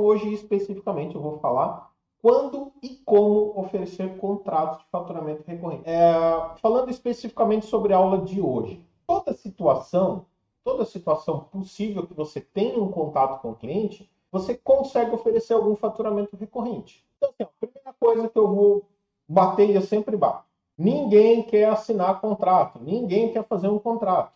hoje, especificamente, eu vou falar quando e como oferecer contratos de faturamento recorrente. Falando especificamente sobre a aula de hoje, toda situação possível que você tenha um contato com o cliente, você consegue oferecer algum faturamento recorrente. Então, assim, a primeira coisa que eu vou bater e eu sempre bato. Ninguém quer assinar contrato, ninguém quer fazer um contrato.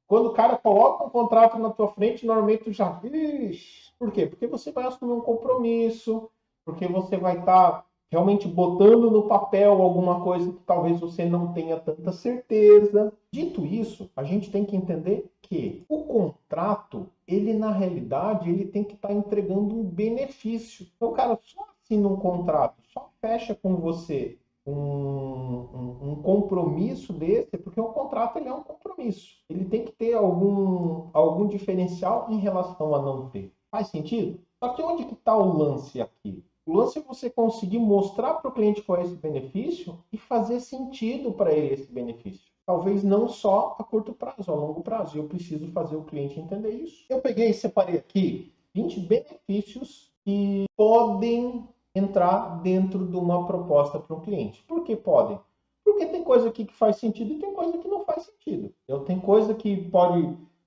Quando o cara coloca um contrato na tua frente, normalmente tu já... Ixi, por quê? Porque você vai assumir um compromisso, porque você vai estar realmente botando no papel alguma coisa que talvez você não tenha tanta certeza. Dito isso, a gente tem que entender que o contrato, ele na realidade, ele tem que estar entregando um benefício. Então, o cara só assina um contrato, só fecha com você um compromisso desse, porque o contrato ele é um compromisso. Ele tem que ter algum diferencial em relação a não ter. Faz sentido? Só que onde que está o lance aqui? O lance é você conseguir mostrar para o cliente qual é esse benefício e fazer sentido para ele esse benefício. Talvez não só a curto prazo, a longo prazo. E eu preciso fazer o cliente entender isso. Eu peguei e separei aqui 20 benefícios que podem entrar dentro de uma proposta para um cliente. Por que podem? Porque tem coisa aqui que faz sentido e tem coisa que não faz sentido. Tem coisa que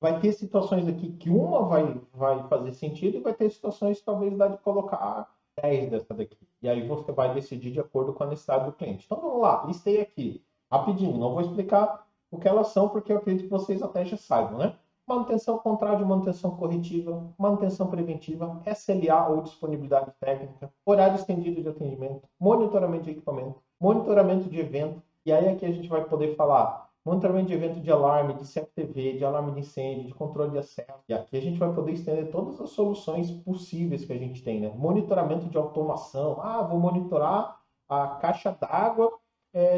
vai ter situações aqui que uma vai fazer sentido e vai ter situações que talvez dá de colocar 10 dessa daqui. E aí você vai decidir de acordo com a necessidade do cliente. Então vamos lá, listei aqui, rapidinho. Não vou explicar o que elas são, porque eu acredito que vocês até já saibam, né? Manutenção contrária de manutenção corretiva, manutenção preventiva, SLA ou disponibilidade técnica, horário estendido de atendimento, monitoramento de equipamento, monitoramento de evento, e aí aqui a gente vai poder falar monitoramento de evento de alarme, de CFTV, de alarme de incêndio, de controle de acesso. E aqui a gente vai poder estender todas as soluções possíveis que a gente tem, né? Monitoramento de automação. Vou monitorar a caixa d'água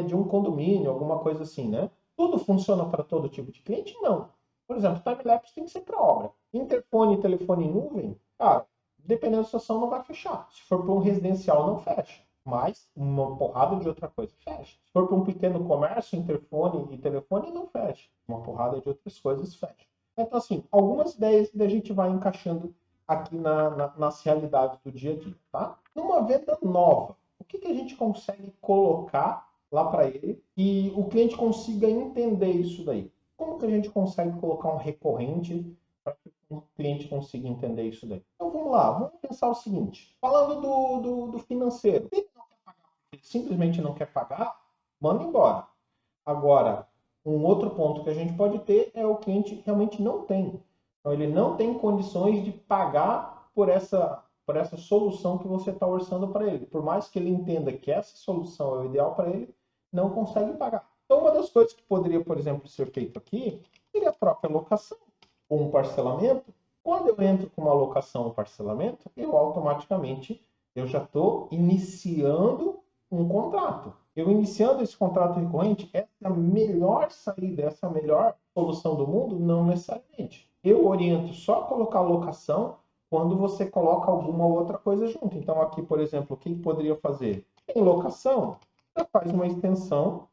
de um condomínio, alguma coisa assim, né? Tudo funciona para todo tipo de cliente? Não. Por exemplo, time-lapse tem que ser para obra. Interfone e telefone em nuvem, cara, dependendo da situação, não vai fechar. Se for para um residencial, não fecha. Mas uma porrada de outra coisa fecha. Se for para um pequeno comércio, interfone e telefone, não fecha. Uma porrada de outras coisas fecha. Então, assim, algumas ideias que a gente vai encaixando aqui nas realidades do dia a dia, tá? Numa venda nova, o que a gente consegue colocar lá para ele e o cliente consiga entender isso daí? Como que a gente consegue colocar um recorrente para que o cliente consiga entender isso daí? Então vamos lá, vamos pensar o seguinte: falando do financeiro, se ele simplesmente não quer pagar, manda embora. Agora, um outro ponto que a gente pode ter é o cliente realmente não tem. Então ele não tem condições de pagar por essa solução que você está orçando para ele. Por mais que ele entenda que essa solução é o ideal para ele, não consegue pagar. Então, uma das coisas que poderia, por exemplo, ser feito aqui seria a própria locação ou um parcelamento. Quando eu entro com uma locação ou parcelamento, eu já estou iniciando um contrato. Eu iniciando esse contrato recorrente, essa é a melhor saída, essa é a melhor solução do mundo? Não necessariamente. Eu oriento só colocar locação quando você coloca alguma outra coisa junto. Então, aqui, por exemplo, o que poderia fazer? Em locação, você faz uma extensão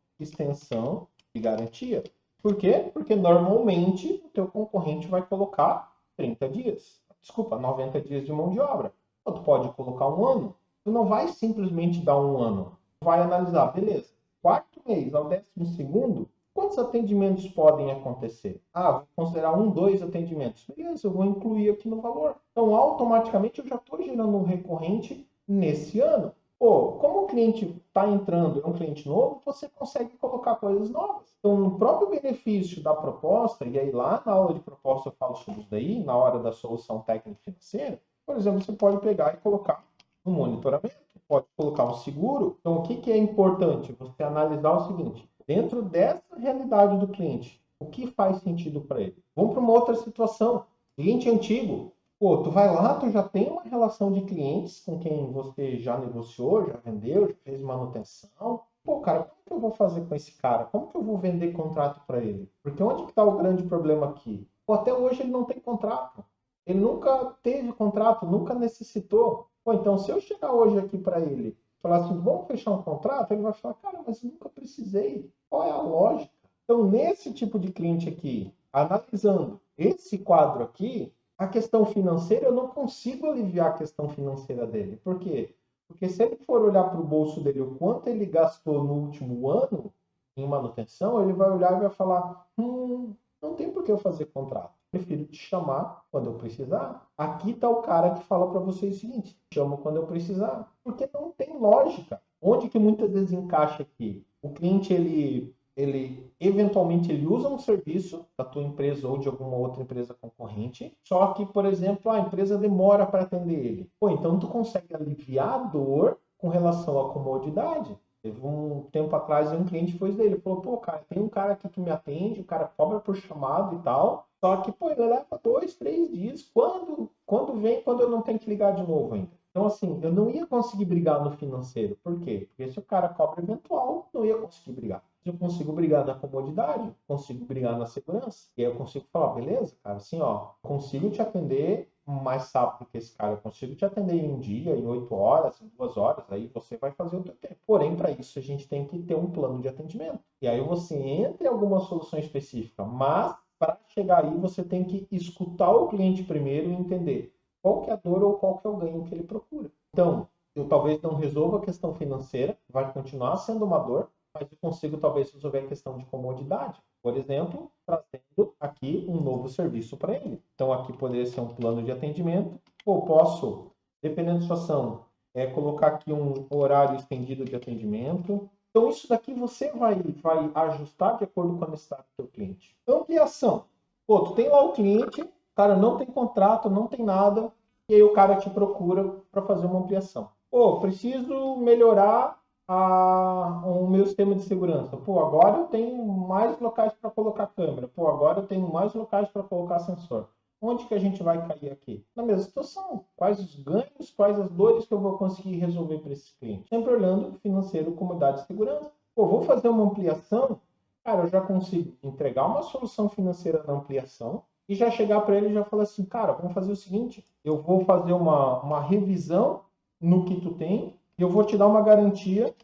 de garantia. Por quê? Porque normalmente o teu concorrente vai colocar 30 dias. Desculpa, 90 dias de mão de obra. Ou tu pode colocar um ano. Tu não vai simplesmente dar um ano. Tu vai analisar, beleza. Quarto mês ao 12º, quantos atendimentos podem acontecer? Vou considerar 2 atendimentos. Beleza, eu vou incluir aqui no valor. Então, automaticamente, eu já estou gerando um recorrente nesse ano. Como o cliente está entrando, é um cliente novo, você consegue colocar coisas novas. Então, no próprio benefício da proposta, e aí lá na aula de proposta eu falo sobre isso daí, na hora da solução técnica financeira, por exemplo, você pode pegar e colocar um monitoramento, pode colocar um seguro. Então, o que é importante? Você analisar o seguinte: dentro dessa realidade do cliente, o que faz sentido para ele? Vamos para uma outra situação. Cliente antigo. Tu vai lá, tu já tem uma relação de clientes com quem você já negociou, já vendeu, já fez manutenção. Cara, como que eu vou fazer com esse cara? Como que eu vou vender contrato para ele? Porque onde que está o grande problema aqui? Até hoje ele não tem contrato. Ele nunca teve contrato, nunca necessitou. Então, se eu chegar hoje aqui para ele e falar assim, vamos fechar um contrato, ele vai falar, cara, mas nunca precisei. Qual é a lógica? Então, nesse tipo de cliente aqui, analisando esse quadro aqui, a questão financeira, eu não consigo aliviar a questão financeira dele. Por quê? Porque se ele for olhar para o bolso dele o quanto ele gastou no último ano em manutenção, ele vai olhar e vai falar: não tem por que eu fazer contrato. Prefiro te chamar quando eu precisar. Aqui está o cara que fala para vocês o seguinte: chamo quando eu precisar. Porque não tem lógica. Onde que muitas vezes encaixa aqui? O cliente, ele eventualmente ele usa um serviço da tua empresa ou de alguma outra empresa concorrente, só que, por exemplo, a empresa demora para atender ele. Pô, então tu consegue aliviar a dor com relação à comodidade. Teve um tempo atrás um cliente foi dele, falou: pô, cara, tem um cara aqui que me atende, o cara cobra por chamado e tal, só que, pô, ele leva 2, 3 dias. Quando eu não tenho que ligar de novo ainda? Então, assim, eu não ia conseguir brigar no financeiro. Por quê? Porque se o cara cobra eventual, não ia conseguir brigar. Se eu consigo brigar na comodidade, consigo brigar na segurança. E aí eu consigo falar: beleza, cara, assim, ó, consigo te atender mais rápido que esse cara. Eu consigo te atender em um dia, em 8 horas, em 2 horas, aí você vai fazer o teu tempo. Porém, para isso, a gente tem que ter um plano de atendimento. E aí você entra em alguma solução específica, mas para chegar aí, você tem que escutar o cliente primeiro e entender qual que é a dor ou qual que é o ganho que ele procura. Então, eu talvez não resolva a questão financeira, vai continuar sendo uma dor, mas eu consigo talvez resolver a questão de comodidade. Por exemplo, trazendo aqui um novo serviço para ele. Então, aqui poderia ser um plano de atendimento, ou posso, dependendo da situação, colocar aqui um horário estendido de atendimento. Então, isso daqui você vai ajustar de acordo com a necessidade do seu cliente. Ampliação. Pô, tu tem lá o cliente, cara, não tem contrato, não tem nada, e aí o cara te procura para fazer uma ampliação. Pô, preciso melhorar o meu sistema de segurança. Pô, agora eu tenho mais locais para colocar câmera. Pô, agora eu tenho mais locais para colocar sensor. Onde que a gente vai cair aqui? Na mesma situação. Quais os ganhos, quais as dores que eu vou conseguir resolver para esse cliente? Sempre olhando financeiro, comodidade e segurança. Pô, vou fazer uma ampliação, cara, eu já consigo entregar uma solução financeira na ampliação e já chegar para ele e já falar assim: cara, vamos fazer o seguinte, eu vou fazer uma revisão no que tu tem e eu vou te dar uma garantia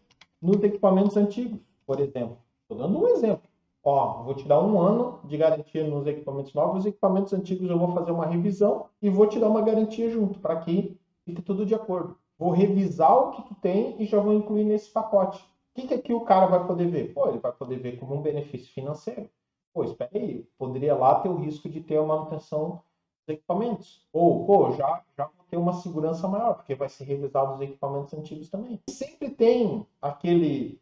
nos equipamentos antigos, por exemplo. Estou dando um exemplo. Ó, vou te dar 1 ano de garantia nos equipamentos novos, os equipamentos antigos eu vou fazer uma revisão e vou te dar uma garantia junto, para que fique tudo de acordo. Vou revisar o que tu tem e já vou incluir nesse pacote. O que aqui o cara vai poder ver? Pô, ele vai poder ver como um benefício financeiro. Pô, espera aí, poderia lá ter o risco de ter a manutenção dos equipamentos. Ou, pô, já vou ter uma segurança maior, porque vai ser revisado os equipamentos antigos também. Sempre tem aquele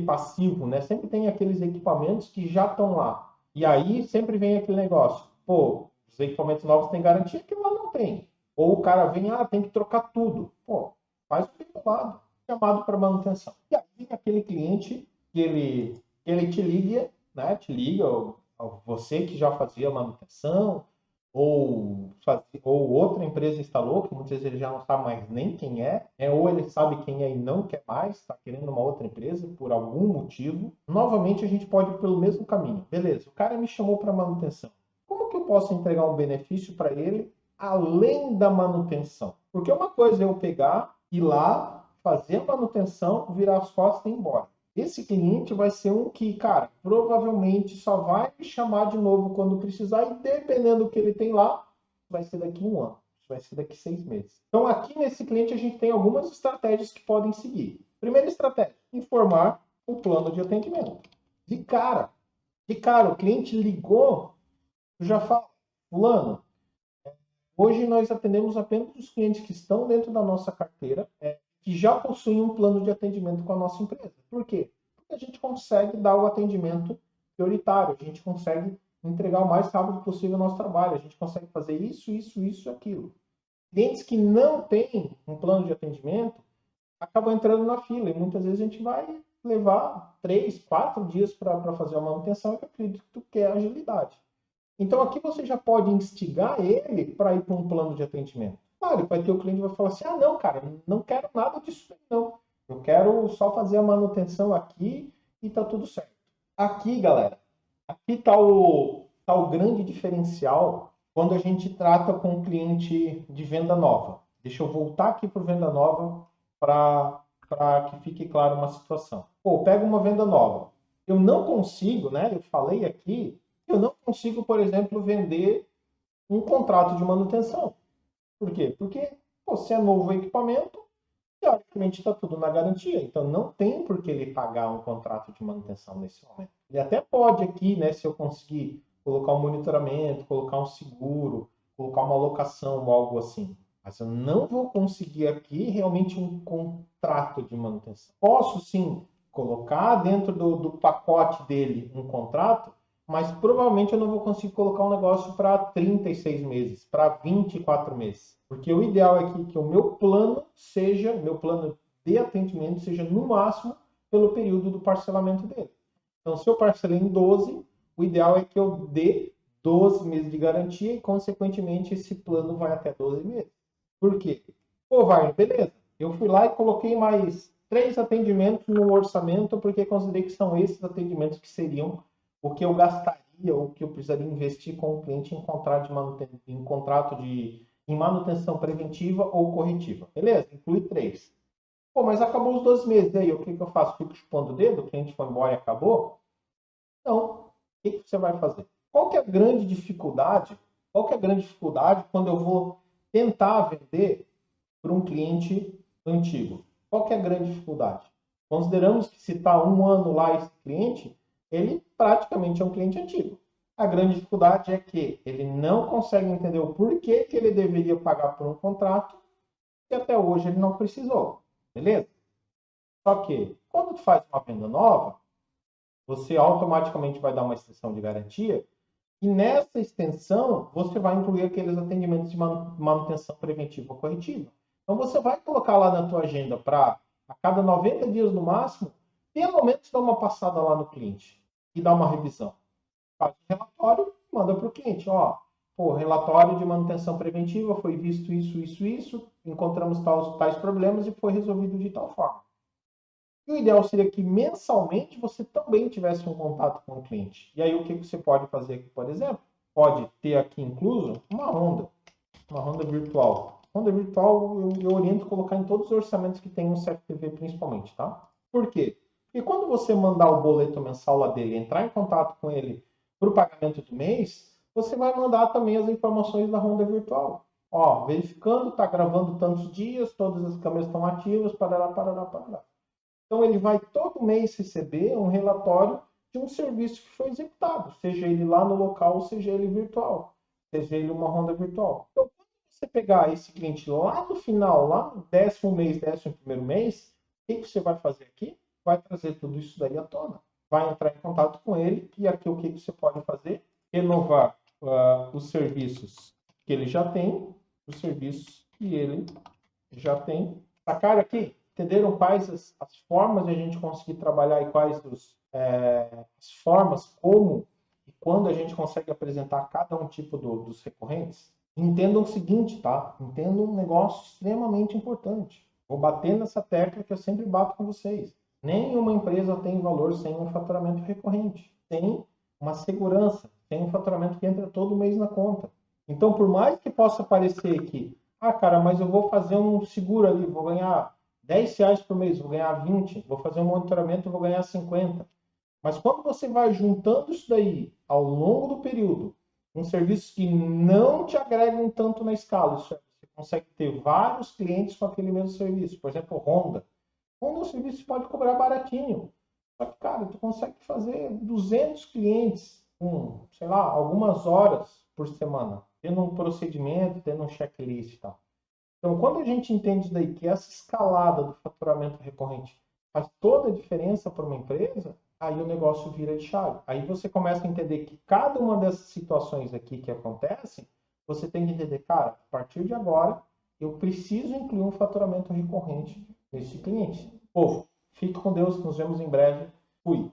passivo, né? Sempre tem aqueles equipamentos que já estão lá. E aí sempre vem aquele negócio: pô, os equipamentos novos têm garantia, que lá não tem. Ou o cara vem: tem que trocar tudo. Pô, faz o teu lado, chamado para manutenção. E aí vem aquele cliente que ele te liga, né? Te liga, ou você que já fazia manutenção, ou outra empresa instalou, que muitas vezes ele já não sabe mais nem quem ou ele sabe quem é e não quer mais, está querendo uma outra empresa por algum motivo. Novamente, a gente pode ir pelo mesmo caminho. Beleza, o cara me chamou para manutenção. Como que eu posso entregar um benefício para ele além da manutenção? Porque uma coisa é eu pegar, ir lá, fazer a manutenção, virar as costas e ir embora. Esse cliente vai ser um que, cara, provavelmente só vai me chamar de novo quando precisar e dependendo do que ele tem lá, vai ser daqui 1 ano, vai ser daqui 6 meses. Então aqui nesse cliente a gente tem algumas estratégias que podem seguir. Primeira estratégia: informar o plano de atendimento. De cara, o cliente ligou, eu já falo: fulano, hoje nós atendemos apenas os clientes que estão dentro da nossa carteira, que já possuem um plano de atendimento com a nossa empresa. Por quê? Porque a gente consegue dar o atendimento prioritário, a gente consegue entregar o mais rápido possível o nosso trabalho, a gente consegue fazer isso, isso, isso e aquilo. Clientes que não têm um plano de atendimento acabam entrando na fila e muitas vezes a gente vai levar 3, 4 dias para fazer a manutenção, e eu acredito que é agilidade. Então aqui você já pode instigar ele para ir para um plano de atendimento. Claro, vai ter o cliente que vai falar assim: não, cara, não quero nada disso não. Eu quero só fazer a manutenção aqui e tá tudo certo. Aqui, galera, aqui tá o grande diferencial quando a gente trata com o cliente de venda nova. Deixa eu voltar aqui para venda nova para que fique claro uma situação. Pô, pega uma venda nova. Eu não consigo, né? Eu falei aqui, eu não consigo, por exemplo, vender um contrato de manutenção. Por quê? Porque pô, se é novo equipamento, teoricamente está tudo na garantia. Então não tem por que ele pagar um contrato de manutenção nesse momento. Ele até pode aqui, né, se eu conseguir colocar um monitoramento, colocar um seguro, colocar uma locação ou algo assim. Mas eu não vou conseguir aqui realmente um contrato de manutenção. Posso sim colocar dentro do pacote dele um contrato, mas provavelmente eu não vou conseguir colocar um negócio para 36 meses, para 24 meses. Porque o ideal é que o meu plano de atendimento seja no máximo pelo período do parcelamento dele. Então, se eu parcelei em 12, o ideal é que eu dê 12 meses de garantia e, consequentemente, esse plano vai até 12 meses. Por quê? Pô, Wagner, beleza. Eu fui lá e coloquei mais 3 atendimentos no orçamento, porque considerei que são esses atendimentos que seriam o que eu gastaria ou que eu precisaria investir com o cliente em contrato em manutenção preventiva ou corretiva. Beleza? Inclui 3. Pô, mas acabou os 12 meses. E aí, o que eu faço? Fico chupando o dedo? O cliente foi embora e acabou? Não. O que você vai fazer? Qual que é a grande dificuldade? Qual que é a grande dificuldade quando eu vou tentar vender para um cliente antigo? Qual que é a grande dificuldade? Consideramos que se está um ano lá esse cliente, ele praticamente é um cliente antigo. A grande dificuldade é que ele não consegue entender o porquê que ele deveria pagar por um contrato que até hoje ele não precisou. Beleza? Só que, quando tu faz uma venda nova, você automaticamente vai dar uma extensão de garantia e nessa extensão você vai incluir aqueles atendimentos de manutenção preventiva ou corretiva. Então você vai colocar lá na tua agenda para a cada 90 dias no máximo, pelo menos dar uma passada lá no cliente e dar uma revisão. Faz um relatório, manda para o cliente, ó, pô, relatório de manutenção preventiva, foi visto isso, encontramos tais problemas e foi resolvido de tal forma. E o ideal seria que mensalmente você também tivesse um contato com o cliente. E aí o que você pode fazer aqui, por exemplo? Pode ter aqui incluso uma Honda virtual. Honda virtual eu oriento colocar em todos os orçamentos que tem um CFTV principalmente, tá? Por quê? Porque quando você mandar o boleto mensal lá dele, entrar em contato com ele para o pagamento do mês, você vai mandar também as informações da Honda virtual. Ó, verificando, está gravando tantos dias, todas as câmeras estão ativas, parará, parará, parará. Então, ele vai todo mês receber um relatório de um serviço que foi executado, seja ele lá no local, seja ele virtual, seja ele uma Honda virtual. Então, quando você pegar esse cliente lá no final, lá no 10º mês, 11º mês, o que você vai fazer aqui? Vai trazer tudo isso daí à tona. Vai entrar em contato com ele e aqui o que você pode fazer? Renovar os serviços que ele já tem, os serviços que ele já tem. Sacaram aqui? Entenderam quais as formas de a gente conseguir trabalhar e quais as formas, como e quando a gente consegue apresentar cada um tipo dos recorrentes? Entendam o seguinte, tá? Entendam um negócio extremamente importante. Vou bater nessa tecla que eu sempre bato com vocês. Nenhuma empresa tem valor sem um faturamento recorrente, sem uma segurança, sem um faturamento que entra todo mês na conta. Então, por mais que possa parecer que ah, cara, mas eu vou fazer um seguro ali, vou ganhar R$ 10 por mês, vou ganhar 20, vou fazer um monitoramento, vou ganhar 50. Mas quando você vai juntando isso daí ao longo do período, um serviço que não te agregam tanto na escala, isso é, você consegue ter vários clientes com aquele mesmo serviço. Por exemplo, Honda. Honda, o serviço pode cobrar baratinho. Só que, cara, tu consegue fazer 200 clientes com, sei lá, algumas horas por semana, tendo um procedimento, tendo um checklist e tal. Então, quando a gente entende daí que essa escalada do faturamento recorrente faz toda a diferença para uma empresa, aí o negócio vira de chave. Aí você começa a entender que cada uma dessas situações aqui que acontecem, você tem que entender, cara, a partir de agora, eu preciso incluir um faturamento recorrente nesse cliente. Povo, fique com Deus, nos vemos em breve. Fui.